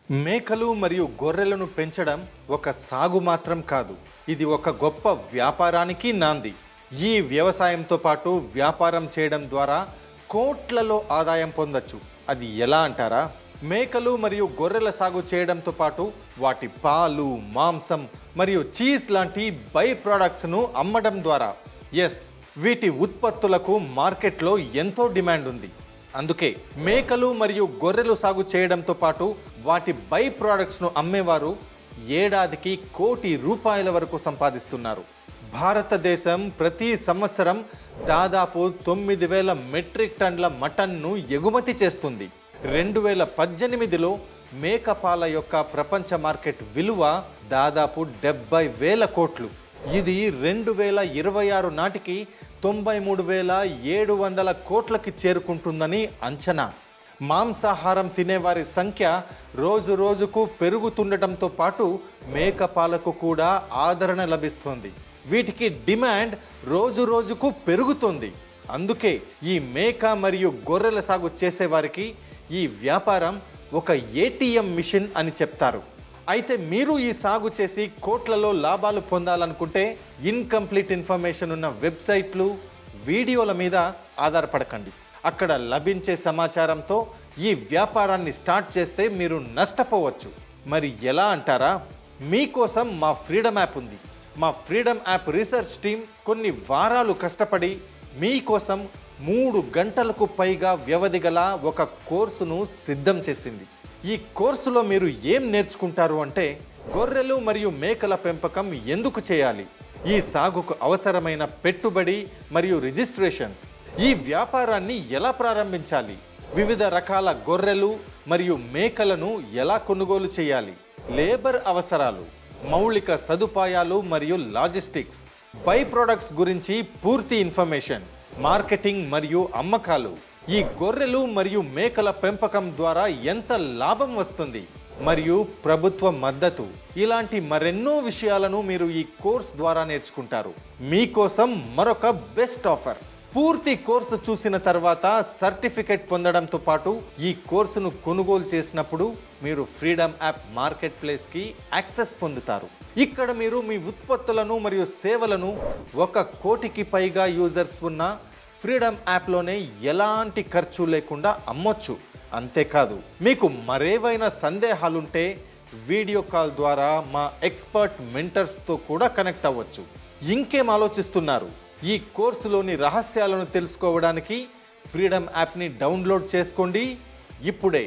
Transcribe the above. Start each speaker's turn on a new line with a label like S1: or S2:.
S1: మేకలు మరియు గొర్రెలను పెంచడం ఒక సాగు మాత్రం కాదు. ఇది ఒక గొప్ప వ్యాపారానికి నాంది. ఈ వ్యవసాయంతో పాటు వ్యాపారం చేయడం ద్వారా కోట్లలో ఆదాయం పొందొచ్చు. అది ఎలా అంటారా? మేకలు మరియు గొర్రెల సాగు చేయడంతో పాటు వాటి పాలు, మాంసం మరియు చీజ్ లాంటి బై ప్రొడక్ట్స్ను అమ్మడం ద్వారా వీటి ఉత్పత్తులకు మార్కెట్లో ఎంతో డిమాండ్ ఉంది. అందుకే మేకలు మరియు గొర్రెలు సాగు చేయడంతో పాటు వాటి బై ప్రొడక్ట్స్ను అమ్మేవారు ఏడాదికి ₹1,00,00,000 వరకు సంపాదిస్తున్నారు. భారతదేశం ప్రతి సంవత్సరం దాదాపు 9,000 మెట్రిక్ టన్నుల మటన్ను ఎగుమతి చేస్తుంది. 2018లో మేకపాల యొక్క ప్రపంచ మార్కెట్ విలువ దాదాపు 70,000 కోట్లు. ఇది 2026 నాటికి 93,700 కోట్లకి చేరుకుంటుందని అంచనా. మాంసాహారం తినేవారి సంఖ్య రోజు రోజుకు పెరుగుతుండటంతో పాటు మేకపాలకు కూడా ఆదరణ లభిస్తుంది. వీటికి డిమాండ్ రోజు రోజుకు పెరుగుతుంది. అందుకే ఈ మేక మరియు గొర్రెల సాగు చేసేవారికి ఈ వ్యాపారం ఒక ATM మిషన్ అని చెప్తారు. అయితే మీరు ఈ సాగు చేసి కోట్లలో లాభాలు పొందాలనుకుంటే ఇన్కంప్లీట్ ఇన్ఫర్మేషన్ ఉన్న వెబ్సైట్లు, వీడియోల మీద ఆధారపడకండి. అక్కడ లభించే సమాచారంతో ఈ వ్యాపారాన్ని స్టార్ట్ చేస్తే మీరు నష్టపోవచ్చు. మరి ఎలా అంటారా? మీకోసం మా ఫ్రీడమ్ యాప్ ఉంది. మా ఫ్రీడమ్ యాప్ రీసెర్చ్ టీం కొన్ని వారాలు కష్టపడి మీకోసం 3 గంటలకు పైగా వ్యవధి గల ఒక కోర్సును సిద్ధం చేసింది. ఈ కోర్సులో మీరు ఏం నేర్చుకుంటారు అంటే, గొర్రెలు మరియు మేకల పెంపకం ఎందుకు చేయాలి, ఈ సాగుకు అవసరమైన పెట్టుబడి మరియు రిజిస్ట్రేషన్స్, ఈ వ్యాపారాన్ని ఎలా ప్రారంభించాలి, వివిధ రకాల గొర్రెలు మరియు మేకలను ఎలా కొనుగోలు చేయాలి, లేబర్ అవసరాలు, మౌలిక సదుపాయాలు మరియు లాజిస్టిక్స్, బై ప్రొడక్ట్స్ గురించి పూర్తి ఇన్ఫర్మేషన్, మార్కెటింగ్ మరియు అమ్మకాలు, ఈ గొర్రెలు మరియు మేకల పెంపకం ద్వారా ఎంత లాభం వస్తుంది మరియు ప్రభుత్వ మద్దతు, ఇలాంటి మరెన్నో విషయాలను మీరు ఈ కోర్స్ ద్వారా నేర్చుకుంటారు. మీకోసం మరొక బెస్ట్ ఆఫర్. పూర్తి కోర్సు చూసిన తర్వాత సర్టిఫికెట్ పొందడంతో పాటు ఈ కోర్సును కొనుగోలు చేసినప్పుడు మీరు ఫ్రీడమ్ యాప్ మార్కెట్ ప్లేస్కి యాక్సెస్ పొందుతారు. ఇక్కడ మీరు మీ ఉత్పత్తులను మరియు సేవలను 1,00,00,000కి పైగా యూజర్స్ ఉన్న ఫ్రీడమ్ యాప్లోనే ఎలాంటి ఖర్చు లేకుండా అమ్మొచ్చు. అంతేకాదు, మీకు మరేవైనా సందేహాలుంటే వీడియో కాల్ ద్వారా మా ఎక్స్పర్ట్ మెంటర్స్తో కూడా కనెక్ట్ అవ్వచ్చు. ఇంకేం ఆలోచిస్తున్నారు? ఈ కోర్సులోని రహస్యాలను తెలుసుకోవడానికి ఫ్రీడమ్ యాప్ని డౌన్లోడ్ చేసుకోండి ఇప్పుడే.